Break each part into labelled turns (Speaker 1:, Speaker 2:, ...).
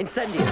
Speaker 1: Incendio.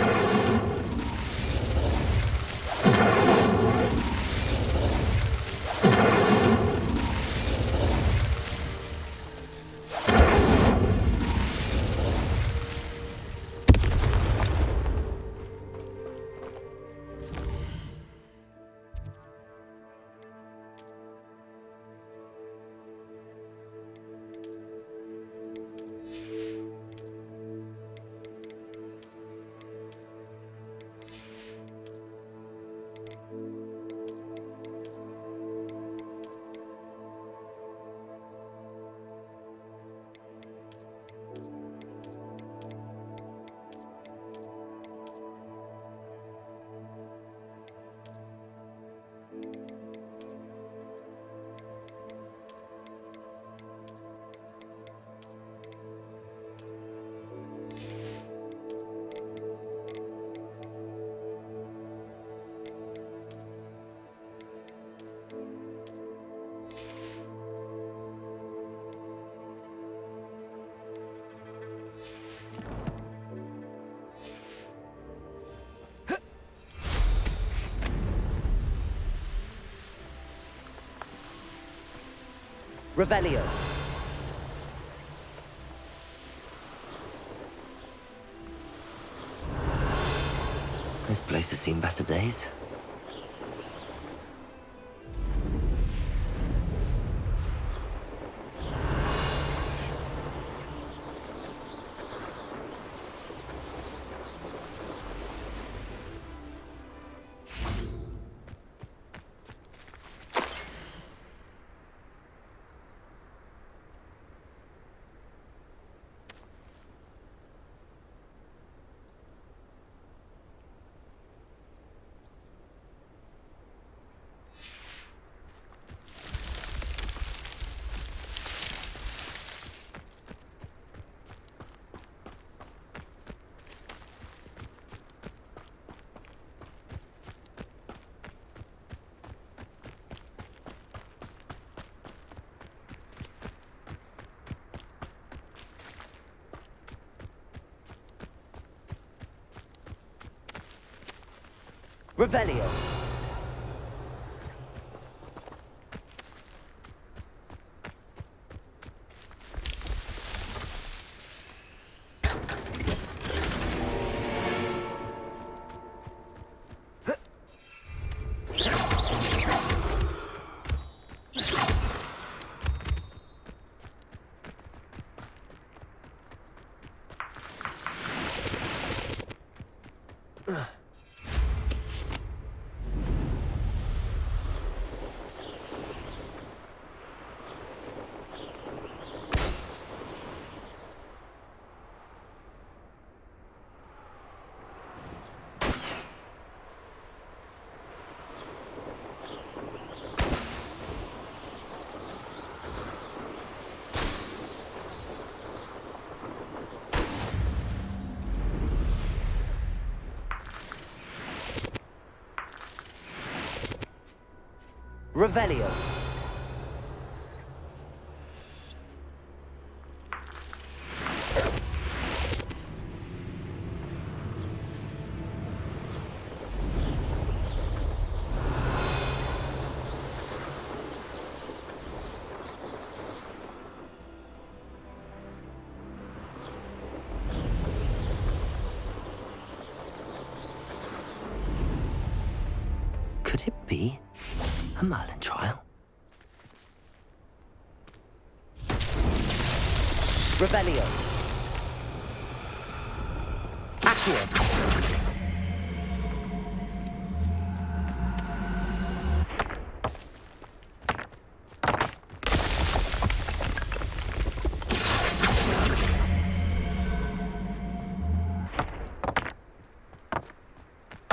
Speaker 1: Revelio.
Speaker 2: This place has seen better days.
Speaker 1: Revelio. Revelio.
Speaker 2: Could it be a Merlin trial?
Speaker 1: Revelio. Accio.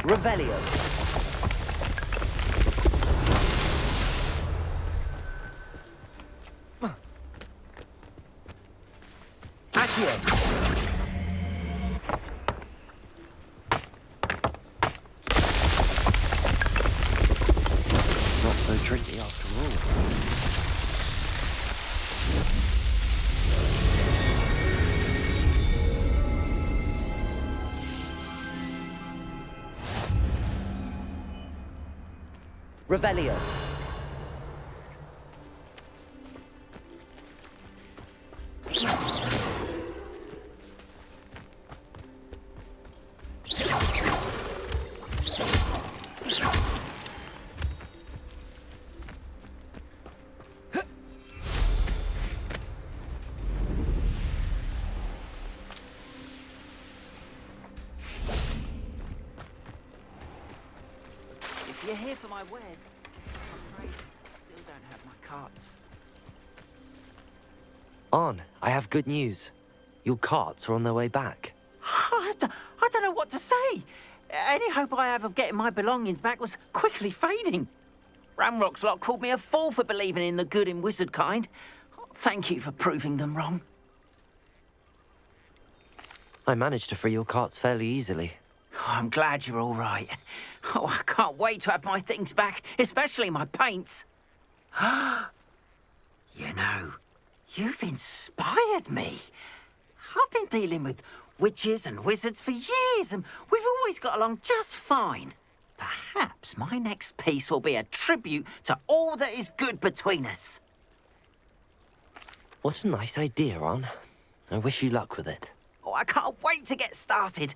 Speaker 1: Revelio. Accio.
Speaker 2: Not so tricky after all.
Speaker 1: Revelio.
Speaker 3: If you're here for my wares, I'm afraid I still don't have my carts.
Speaker 2: On, I have good news. Your carts are on their way back.
Speaker 3: I don't know what to say. Any hope I have of getting my belongings back was quickly fading. Ramrock's lot called me a fool for believing in the good in wizard kind. Thank you for proving them wrong.
Speaker 2: I managed to free your carts fairly easily.
Speaker 3: Oh, I'm glad you're all right. Oh, I can't wait to have my things back, especially my paints. You know, you've inspired me. I've been dealing with witches and wizards for years, and we've always got along just fine. Perhaps my next piece will be a tribute to all that is good between us.
Speaker 2: What a nice idea, On. I wish you luck with it.
Speaker 3: Oh, I can't wait to get started.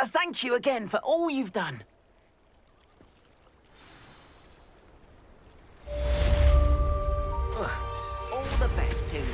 Speaker 3: Thank you again for all you've done. All the best to you.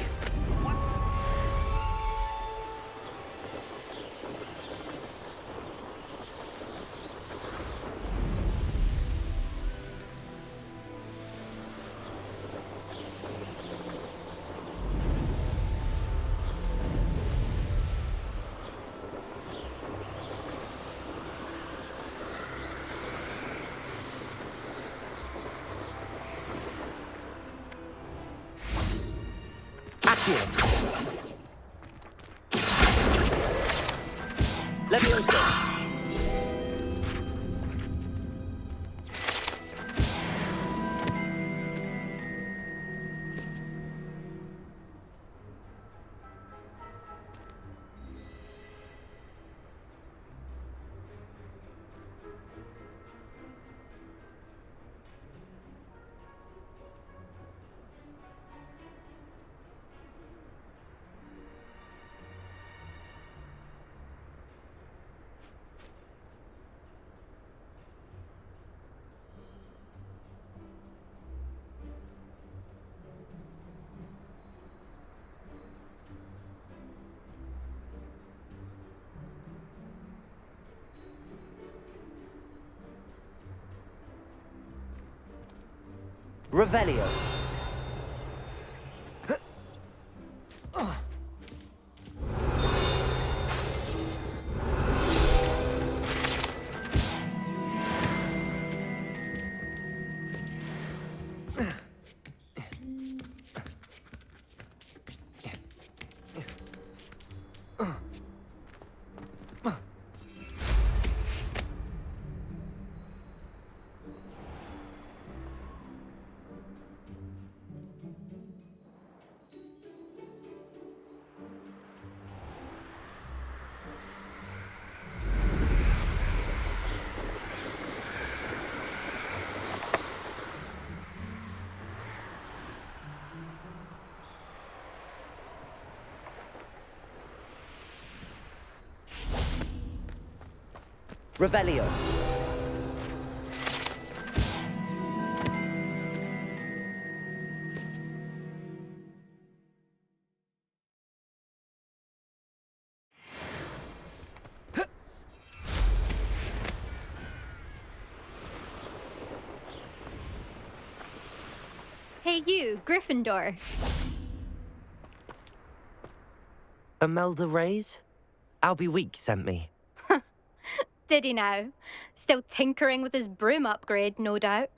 Speaker 1: Accio. Levioso. Revelio. Revelio.
Speaker 4: Hey you, Gryffindor.
Speaker 2: Imelda Reyes? Albie Week sent me.
Speaker 4: Did he now? Still tinkering with his broom upgrade, no doubt.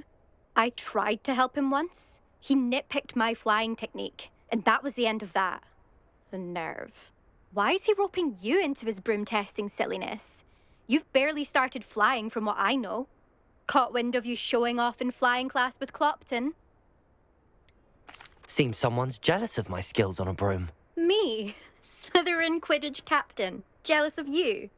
Speaker 4: I tried to help him once. He nitpicked my flying technique, and that was the end of that. The nerve. Why is he roping you into his broom testing silliness? You've barely started flying from what I know. Caught wind of you showing off in flying class with Clopton.
Speaker 2: Seems someone's jealous of my skills on a broom.
Speaker 4: Me? Slytherin Quidditch captain. Jealous of you?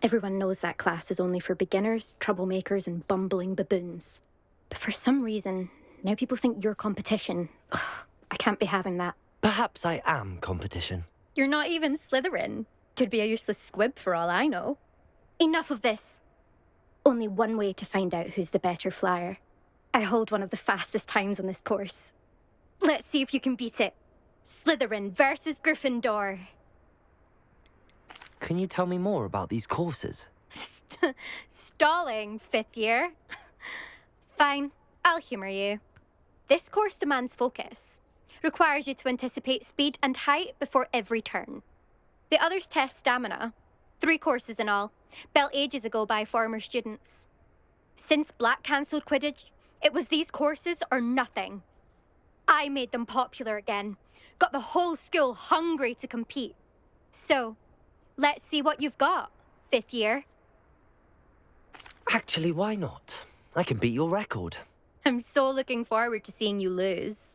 Speaker 4: Everyone knows that class is only for beginners, troublemakers, and bumbling baboons. But for some reason, now people think you're competition. Ugh, I can't be having that.
Speaker 2: Perhaps I am competition.
Speaker 4: You're not even Slytherin. Could be a useless squib for all I know. Enough of this. Only one way to find out who's the better flyer. I hold one of the fastest times on this course. Let's see if you can beat it. Slytherin versus Gryffindor.
Speaker 2: Can you tell me more about these courses?
Speaker 4: Stalling, 5th year. Fine, I'll humour you. This course demands focus. Requires you to anticipate speed and height before every turn. The others test stamina. 3 courses in all, built ages ago by former students. Since Black cancelled Quidditch, it was these courses or nothing. I made them popular again. Got the whole school hungry to compete. So, let's see what you've got, 5th year.
Speaker 2: Actually, why not? I can beat your record.
Speaker 4: I'm so looking forward to seeing you lose.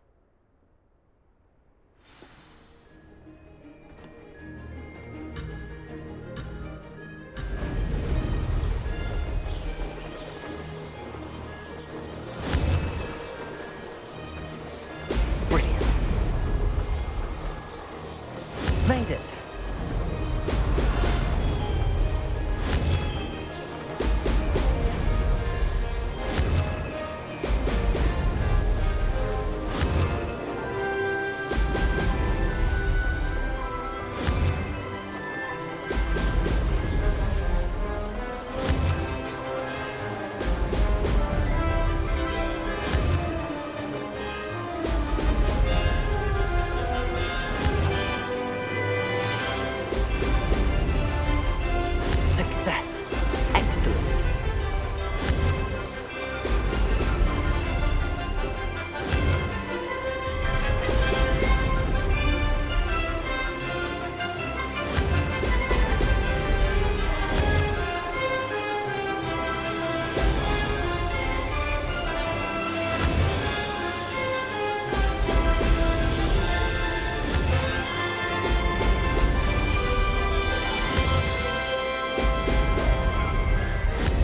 Speaker 2: Brilliant. Made it. Success. Excellent.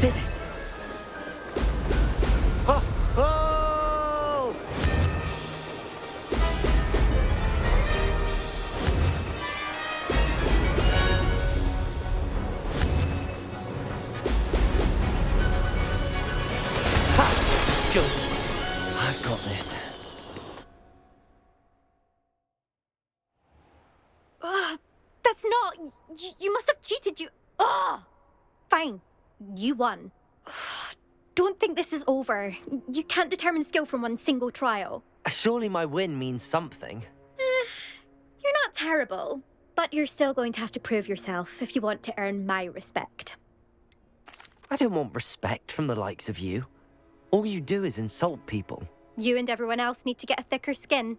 Speaker 2: Did it. Oh! Oh! Ha! Good. I've got this.
Speaker 4: That's not... You must have cheated, you... Ugh! Fine. You won. Don't think this is over. You can't determine skill from one single trial.
Speaker 2: Surely my win means something.
Speaker 4: You're not terrible, but you're still going to have to prove yourself if you want to earn my respect.
Speaker 2: I don't want respect from the likes of you. All you do is insult people.
Speaker 4: You and everyone else need to get a thicker skin.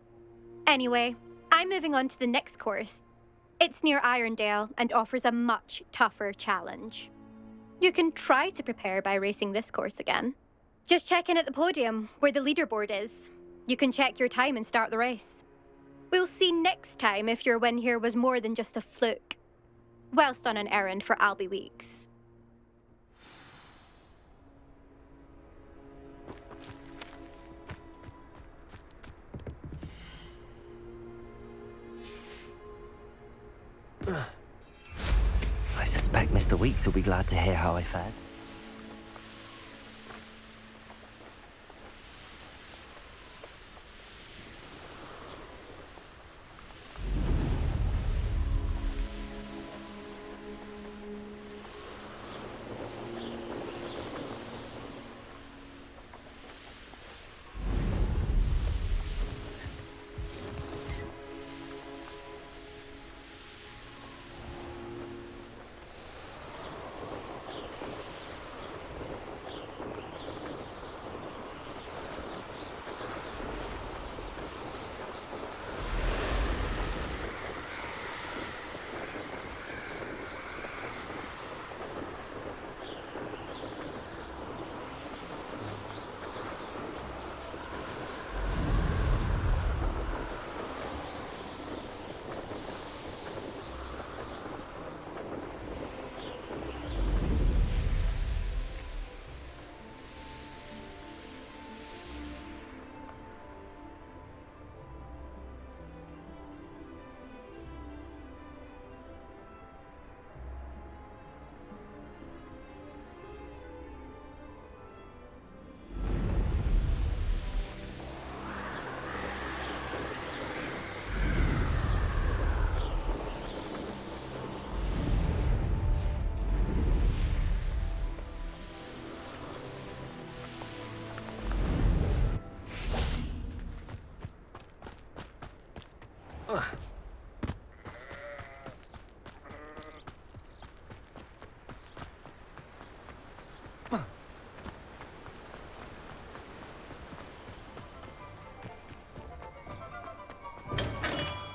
Speaker 4: Anyway, I'm moving on to the next course. It's near Irondale and offers a much tougher challenge. You can try to prepare by racing this course again. Just check in at the podium, where the leaderboard is. You can check your time and start the race. We'll see next time if your win here was more than just a fluke. Whilst on an errand for Albie Weeks.
Speaker 2: I suspect Mr. Weeks will be glad to hear how I fared.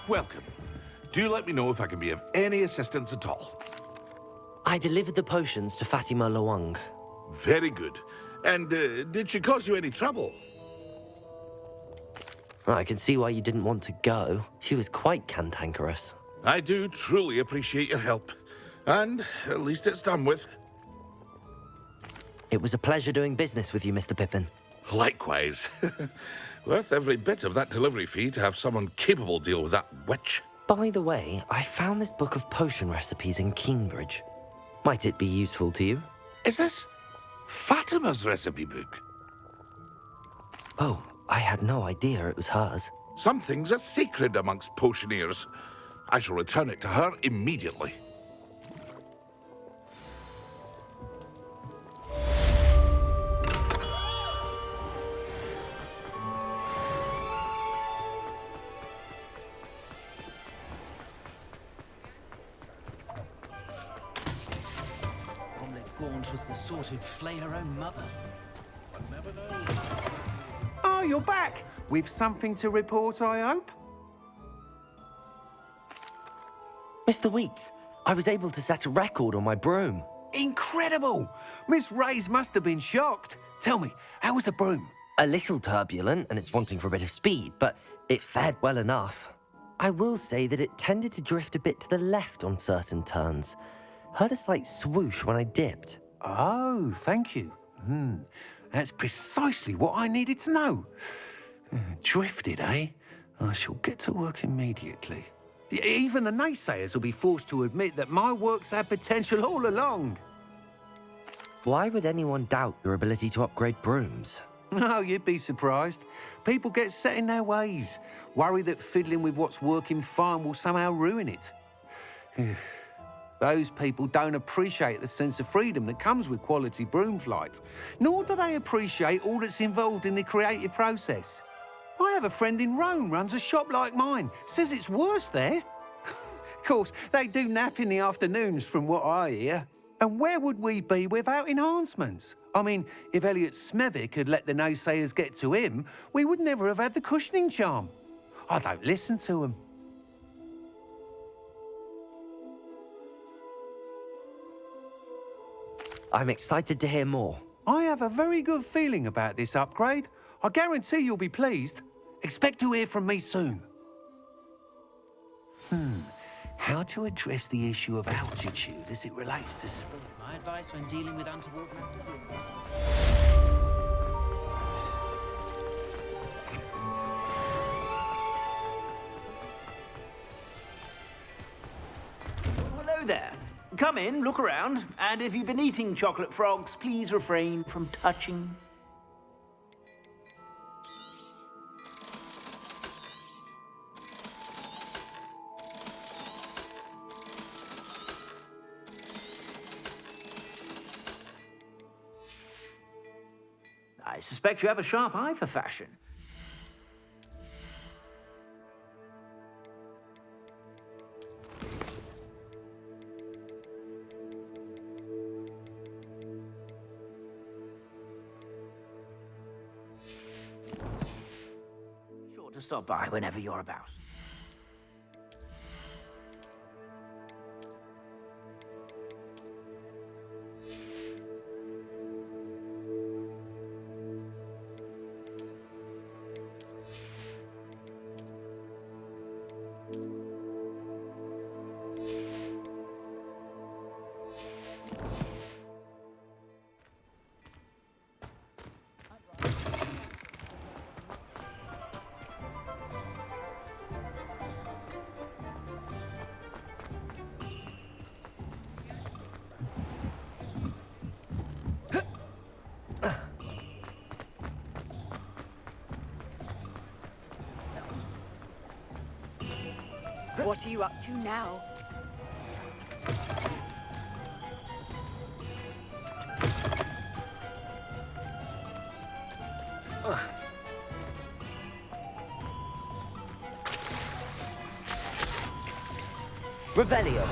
Speaker 5: Welcome. Do let me know if I can be of any assistance at all.
Speaker 2: I delivered the potions to Fatima Lawang.
Speaker 5: Very good. And did she cause you any trouble?
Speaker 2: I can see why you didn't want to go. She was quite cantankerous.
Speaker 5: I do truly appreciate your help. And at least it's done with.
Speaker 2: It was a pleasure doing business with you, Mr. Pippin.
Speaker 5: Likewise. Worth every bit of that delivery fee to have someone capable deal with that witch.
Speaker 2: By the way, I found this book of potion recipes in Cambridge. Might it be useful to you?
Speaker 5: Is this Fatima's recipe book?
Speaker 2: Oh, I had no idea it was hers.
Speaker 5: Some things are sacred amongst potioneers. I shall return it to her immediately.
Speaker 6: Gaunt was the sort who'd flay her own mother.
Speaker 7: Oh, you're back! With something to report, I hope?
Speaker 2: Mr. Weeks, I was able to set a record on my broom.
Speaker 7: Incredible! Miss Reyes must have been shocked. Tell me, how was the broom?
Speaker 2: A little turbulent, and it's wanting for a bit of speed, but it fared well enough. I will say that it tended to drift a bit to the left on certain turns. Heard a slight swoosh when I dipped.
Speaker 7: Oh, thank you. That's precisely what I needed to know. Drifted, eh? I shall get to work immediately. Even the naysayers will be forced to admit that my work's had potential all along.
Speaker 2: Why would anyone doubt your ability to upgrade brooms?
Speaker 7: No, you'd be surprised. People get set in their ways, worry that fiddling with what's working fine will somehow ruin it. Those people don't appreciate the sense of freedom that comes with quality broom flight, nor do they appreciate all that's involved in the creative process. I have a friend in Rome runs a shop like mine, says it's worse there. Of course, they do nap in the afternoons from what I hear. And where would we be without enhancements? I mean, if Elliot Smethwick had let the naysayers get to him, we would never have had the cushioning charm. I don't listen to them.
Speaker 2: I'm excited to hear more.
Speaker 7: I have a very good feeling about this upgrade. I guarantee you'll be pleased. Expect to hear from me soon. How to address the issue of altitude as it relates to speed?
Speaker 6: My advice when dealing with untoward matters.
Speaker 8: Hello there. Come in, look around, and if you've been eating chocolate frogs, please refrain from touching. I suspect you have a sharp eye for fashion. Sure to stop by whenever you're about.
Speaker 9: What are you up to now?
Speaker 1: Revelio.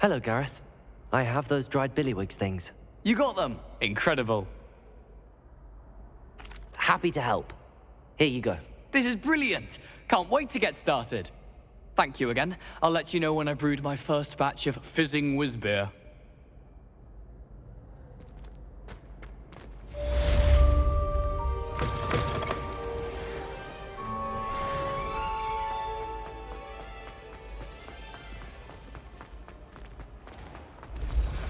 Speaker 2: Hello, Gareth. I have those dried billywigs things.
Speaker 10: You got them! Incredible.
Speaker 2: Happy to help. Here you go.
Speaker 10: This is brilliant! Can't wait to get started. Thank you again. I'll let you know when I've brewed my first batch of fizzing whiz beer.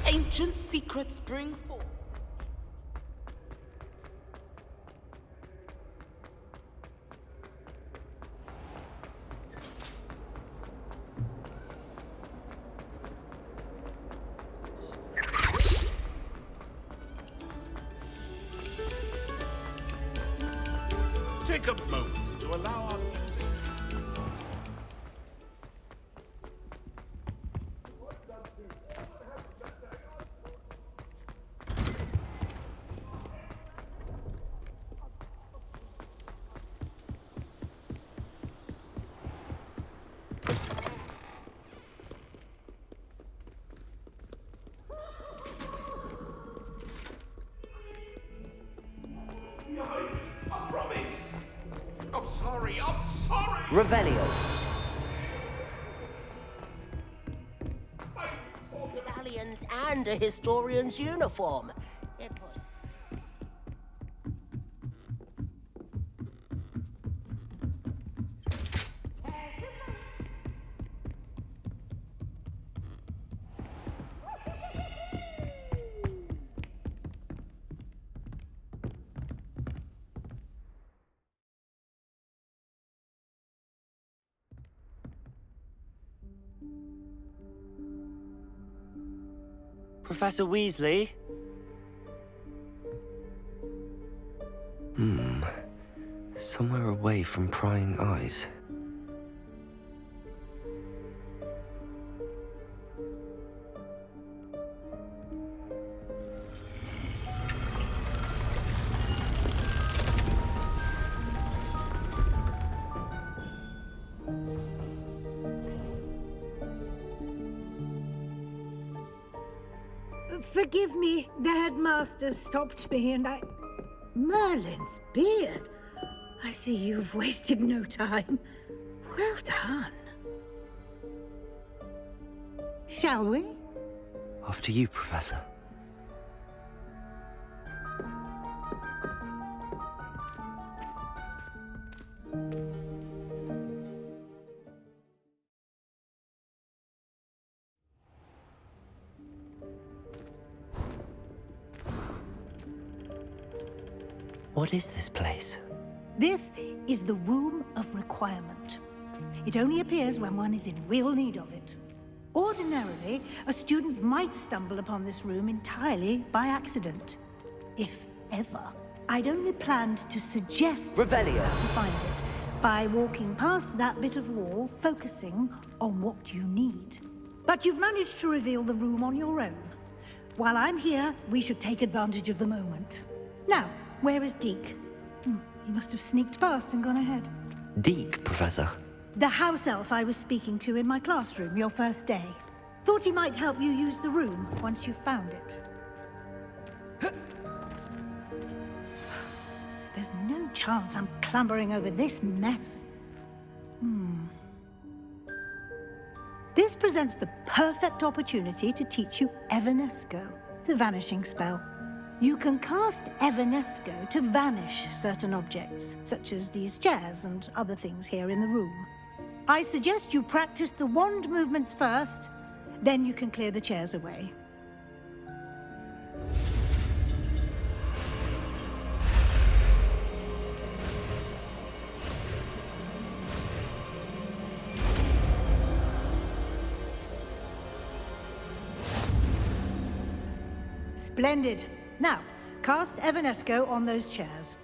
Speaker 9: Ancient secrets bring forth.
Speaker 5: Take a moment to allow our music. I promise. I'm sorry. I'm sorry.
Speaker 1: Revelio.
Speaker 11: Medallions and a historian's uniform. It was...
Speaker 2: Professor Weasley? Somewhere away from prying eyes.
Speaker 12: Forgive me, the headmaster stopped me and I... Merlin's beard. I see you've wasted no time. Well done. Shall we?
Speaker 2: After you, Professor. What is this place?
Speaker 12: This is the Room of Requirement. It only appears when one is in real need of it. Ordinarily, a student might stumble upon this room entirely by accident, if ever. I'd only planned to suggest
Speaker 1: Revelio.
Speaker 12: how to find it by walking past that bit of wall, focusing on what you need. But you've managed to reveal the room on your own. While I'm here, we should take advantage of the moment. Now, where is Deke? He must have sneaked past and gone ahead.
Speaker 2: Deke, Professor.
Speaker 12: The house elf I was speaking to in my classroom your first day. Thought he might help you use the room once you found it. There's no chance I'm clambering over this mess. This presents the perfect opportunity to teach you Evanesco, the vanishing spell. You can cast Evanesco to vanish certain objects, such as these chairs and other things here in the room. I suggest you practice the wand movements first, then you can clear the chairs away. Splendid. Now, cast Evanesco on those chairs.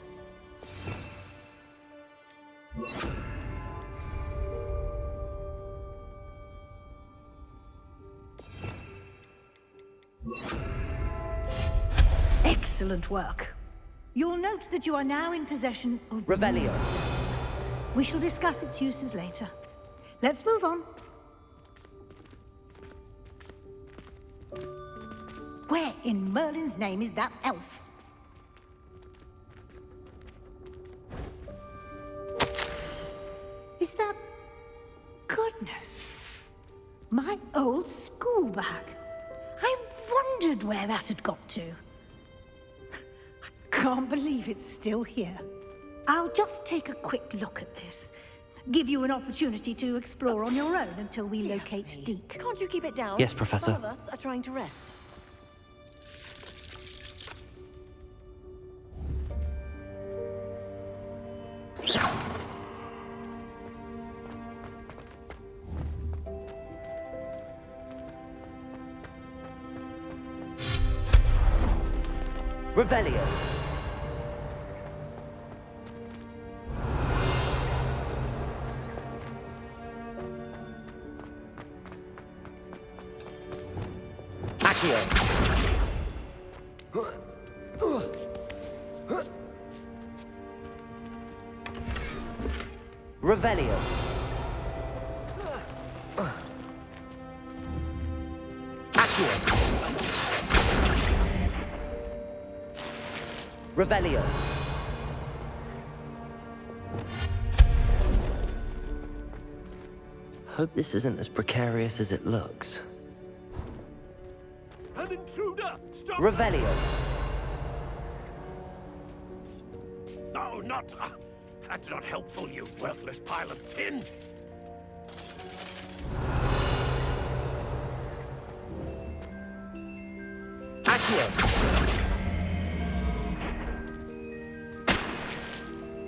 Speaker 12: Excellent work. You'll note that you are now in possession of
Speaker 1: Revelio.
Speaker 12: We shall discuss its uses later. Let's move on. Where in Merlin's name is that elf? Is that... Goodness. My old school bag. I wondered where that had got to. I can't believe it's still here. I'll just take a quick look at this. Give you an opportunity to explore on your own until we locate Deke.
Speaker 9: Can't you keep it down?
Speaker 2: Yes, Professor.
Speaker 9: Some of us are trying to rest.
Speaker 1: Revelio. Accio. Revelio. Accio. Revelio.
Speaker 2: Hope this isn't as precarious as it looks.
Speaker 13: An intruder! Stop!
Speaker 1: Revelio.
Speaker 13: No, not... that's not helpful, you worthless pile of tin!
Speaker 1: Accio.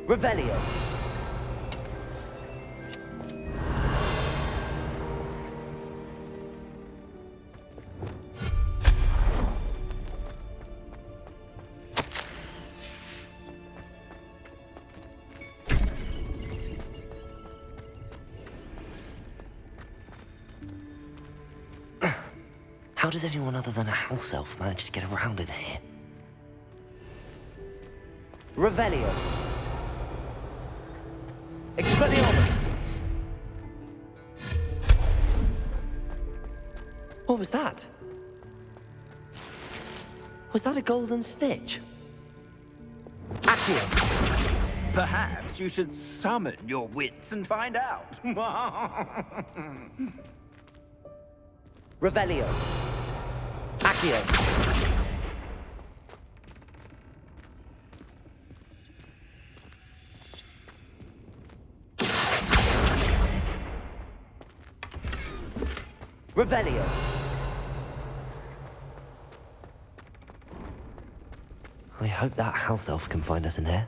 Speaker 1: Revelio.
Speaker 2: How does anyone other than a house elf manage to get around in here?
Speaker 1: Revelio. Expelliarmus.
Speaker 2: What was that? Was that a golden stitch?
Speaker 1: Accio.
Speaker 8: Perhaps you should summon your wits and find out.
Speaker 1: Revelio. Accio. Revelio.
Speaker 2: I hope that house elf can find us in here.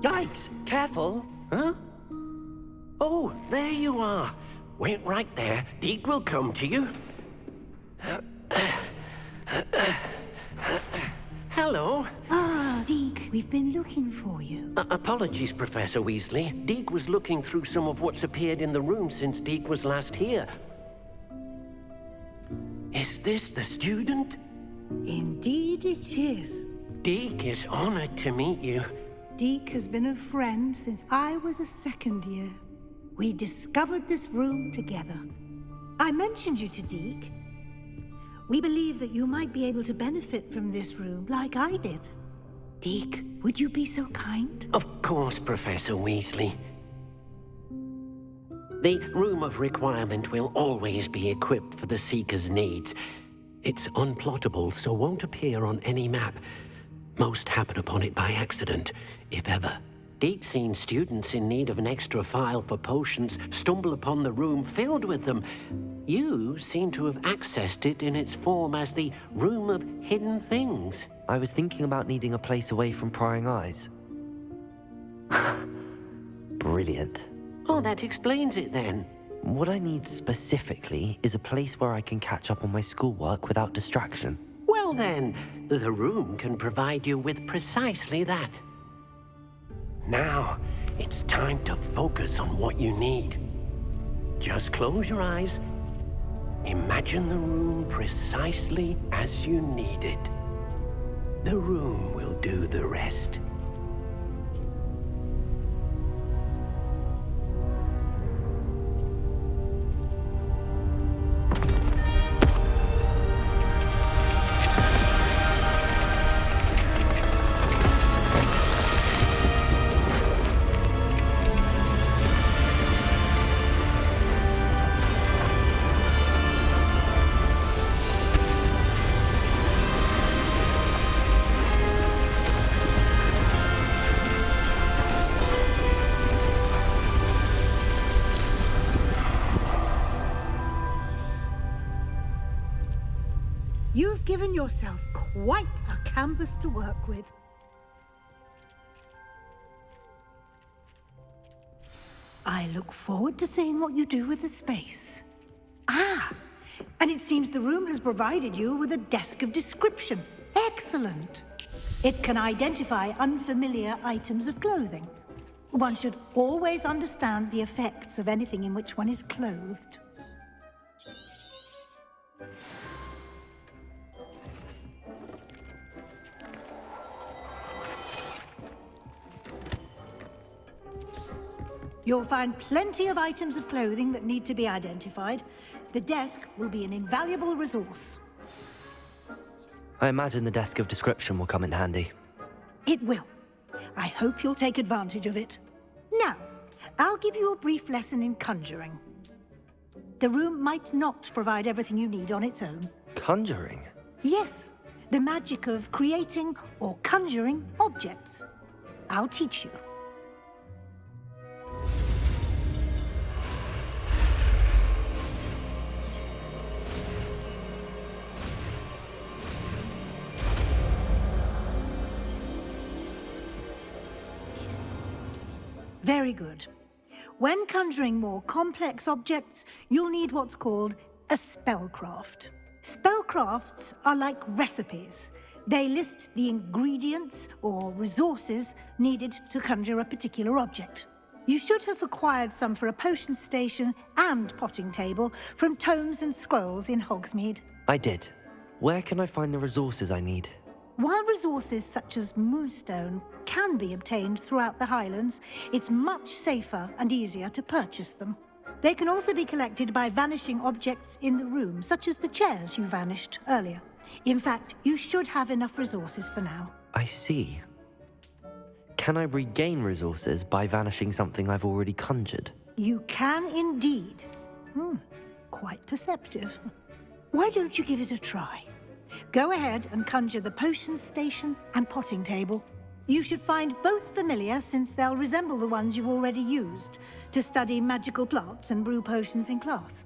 Speaker 2: Yikes! Careful!
Speaker 13: Huh? Oh, there you are. Wait right there. Deke will come to you. Hello.
Speaker 12: Ah, Deke, we've been looking for you.
Speaker 13: Apologies, Professor Weasley. Deke was looking through some of what's appeared in the room since Deke was last here. Is this the student?
Speaker 12: Indeed it is.
Speaker 13: Deke is honored to meet you.
Speaker 12: Deke has been a friend since I was a second year. We discovered this room together. I mentioned you to Deke. We believe that you might be able to benefit from this room like I did. Deke, would you be so kind?
Speaker 13: Of course, Professor Weasley. The Room of Requirement will always be equipped for the Seeker's needs. It's unplottable, so won't appear on any map. Most happen upon it by accident, if ever. Deke's seen students in need of an extra file for potions stumble upon the room filled with them. You seem to have accessed it in its form as the Room of Hidden Things.
Speaker 2: I was thinking about needing a place away from prying eyes. Brilliant.
Speaker 13: Oh, that explains it then.
Speaker 2: What I need specifically is a place where I can catch up on my schoolwork without distraction.
Speaker 13: Well then, the room can provide you with precisely that. Now, it's time to focus on what you need. Just close your eyes. Imagine the room precisely as you need it. The room will do the rest.
Speaker 12: You've given yourself quite a canvas to work with. I look forward to seeing what you do with the space. Ah, and it seems the room has provided you with a desk of description. Excellent. It can identify unfamiliar items of clothing. One should always understand the effects of anything in which one is clothed. You'll find plenty of items of clothing that need to be identified. The desk will be an invaluable resource.
Speaker 2: I imagine the desk of description will come in handy.
Speaker 12: It will. I hope you'll take advantage of it. Now, I'll give you a brief lesson in conjuring. The room might not provide everything you need on its own.
Speaker 2: Conjuring?
Speaker 12: Yes, the magic of creating or conjuring objects. I'll teach you. Very good. When conjuring more complex objects, you'll need what's called a spellcraft. Spellcrafts are like recipes. They list the ingredients or resources needed to conjure a particular object. You should have acquired some for a potion station and potting table from tomes and scrolls in Hogsmeade.
Speaker 2: I did. Where can I find the resources I need?
Speaker 12: While resources such as moonstone can be obtained throughout the Highlands, it's much safer and easier to purchase them. They can also be collected by vanishing objects in the room, such as the chairs you vanished earlier. In fact, you should have enough resources for now.
Speaker 2: I see. Can I regain resources by vanishing something I've already conjured?
Speaker 12: You can indeed. Quite perceptive. Why don't you give it a try? Go ahead and conjure the potion station and potting table. You should find both familiar, since they'll resemble the ones you've already used to study magical plants and brew potions in class.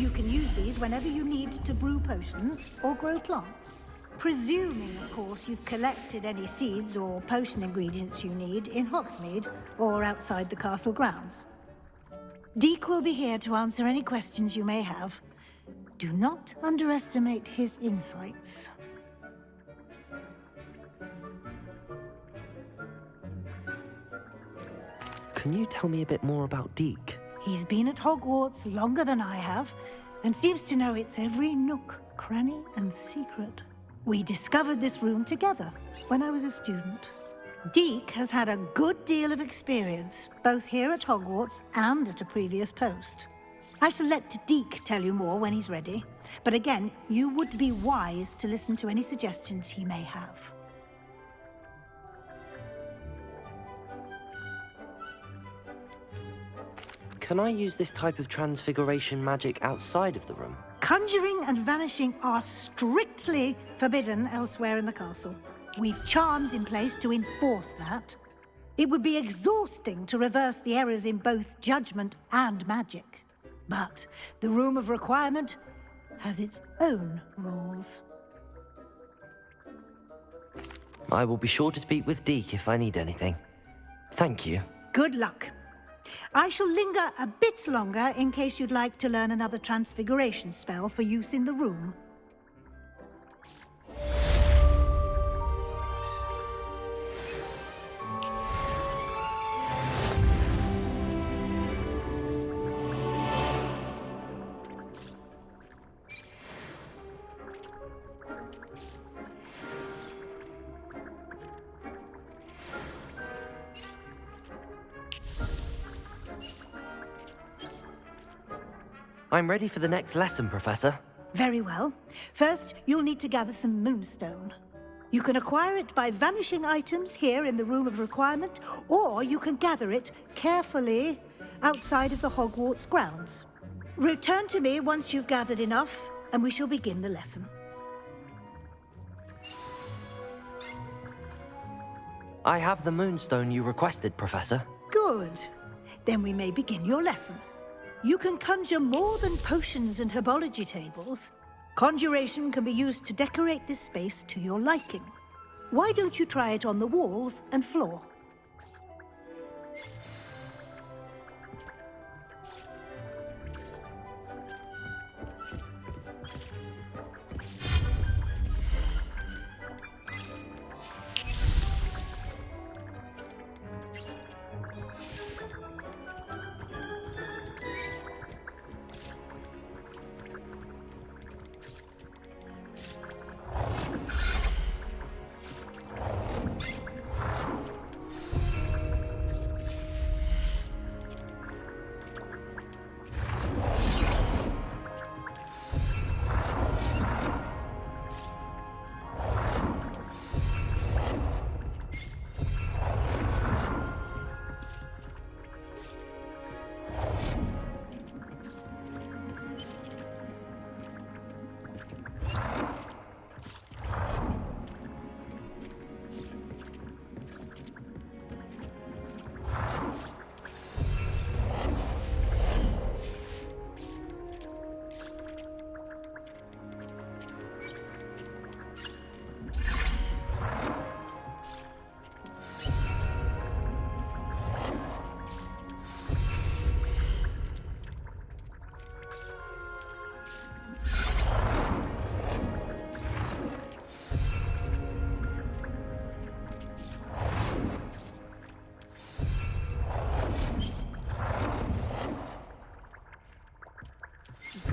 Speaker 12: You can use these whenever you need to brew potions or grow plants. Presuming, of course, you've collected any seeds or potion ingredients you need in Hogsmeade or outside the castle grounds. Deke will be here to answer any questions you may have. Do not underestimate his insights.
Speaker 2: Can you tell me a bit more about Deke?
Speaker 12: He's been at Hogwarts longer than I have, and seems to know its every nook, cranny, and secret. We discovered this room together when I was a student. Deke has had a good deal of experience, both here at Hogwarts and at a previous post. I shall let Deke tell you more when he's ready, but again, you would be wise to listen to any suggestions he may have.
Speaker 2: Can I use this type of transfiguration magic outside of the room?
Speaker 12: Conjuring and vanishing are strictly forbidden elsewhere in the castle. We've charms in place to enforce that. It would be exhausting to reverse the errors in both judgment and magic. But the Room of Requirement has its own rules.
Speaker 2: I will be sure to speak with Deke if I need anything. Thank you.
Speaker 12: Good luck. I shall linger a bit longer in case you'd like to learn another transfiguration spell for use in the room.
Speaker 2: I'm ready for the next lesson, Professor.
Speaker 12: Very well. First, you'll need to gather some moonstone. You can acquire it by vanishing items here in the Room of Requirement, or you can gather it carefully outside of the Hogwarts grounds. Return to me once you've gathered enough, and we shall begin the lesson.
Speaker 2: I have the moonstone you requested, Professor.
Speaker 12: Good. Then we may begin your lesson. You can conjure more than potions and herbology tables. Conjuration can be used to decorate this space to your liking. Why don't you try it on the walls and floor?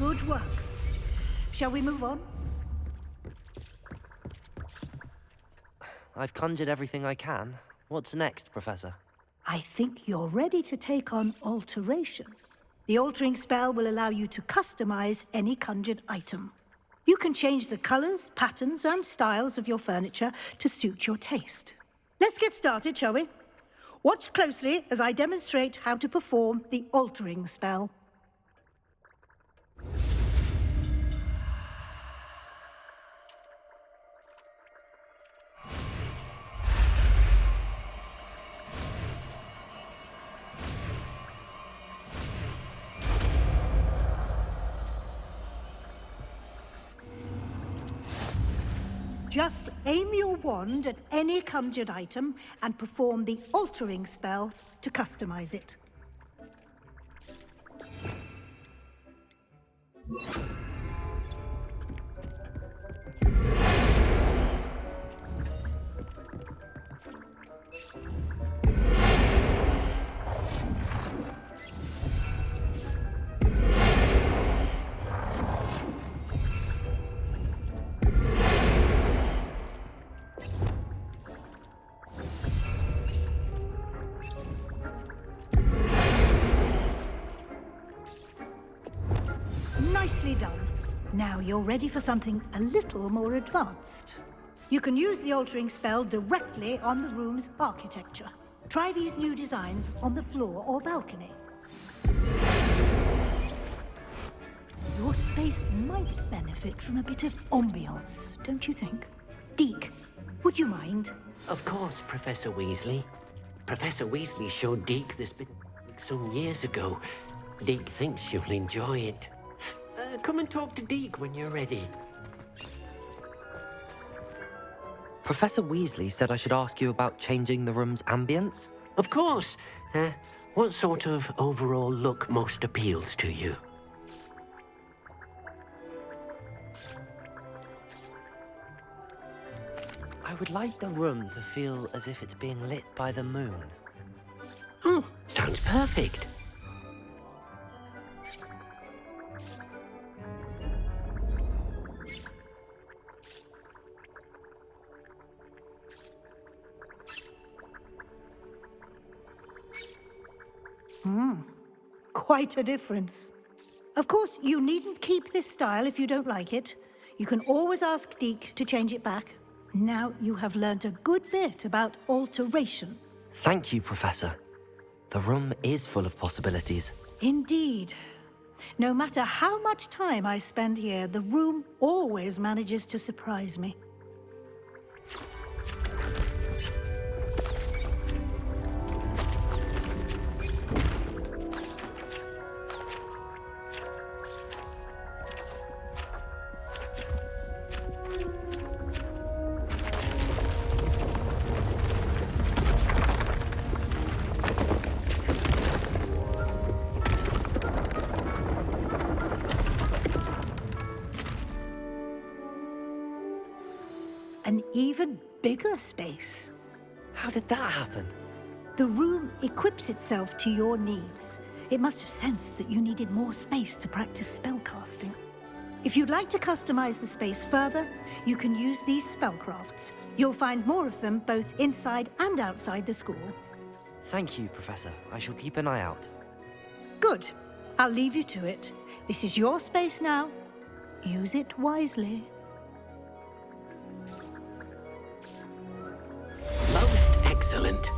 Speaker 12: Good work. Shall we move on?
Speaker 2: I've conjured everything I can. What's next, Professor?
Speaker 12: I think you're ready to take on alteration. The altering spell will allow you to customize any conjured item. You can change the colors, patterns, and styles of your furniture to suit your taste. Let's get started, shall we? Watch closely as I demonstrate how to perform the altering spell. Just aim your wand at any conjured item and perform the altering spell to customize it. Nicely done. Now you're ready for something a little more advanced. You can use the altering spell directly on the room's architecture. Try these new designs on the floor or balcony. Your space might benefit from a bit of ambiance, don't you think? Deke, would you mind?
Speaker 13: Of course, Professor Weasley. Professor Weasley showed Deke this bit some years ago. Deke thinks you'll enjoy it. Come and talk to Deke when you're ready.
Speaker 2: Professor Weasley said I should ask you about changing the room's ambience?
Speaker 13: Of course. What sort of overall look most appeals to you?
Speaker 2: I would like the room to feel as if it's being lit by the moon.
Speaker 13: Oh, sounds perfect.
Speaker 12: Quite a difference. Of course, you needn't keep this style if you don't like it. You can always ask Deke to change it back. Now you have learnt a good bit about alteration.
Speaker 2: Thank you, Professor. The room is full of possibilities.
Speaker 12: Indeed. No matter how much time I spend here, the room always manages to surprise me. An even bigger space.
Speaker 2: How did that happen?
Speaker 12: The room equips itself to your needs. It must have sensed that you needed more space to practice spellcasting. If you'd like to customize the space further, you can use these spellcrafts. You'll find more of them both inside and outside the school.
Speaker 2: Thank you, Professor. I shall keep an eye out.
Speaker 12: Good. I'll leave you to it. This is your space now. Use it wisely.
Speaker 13: Most excellent.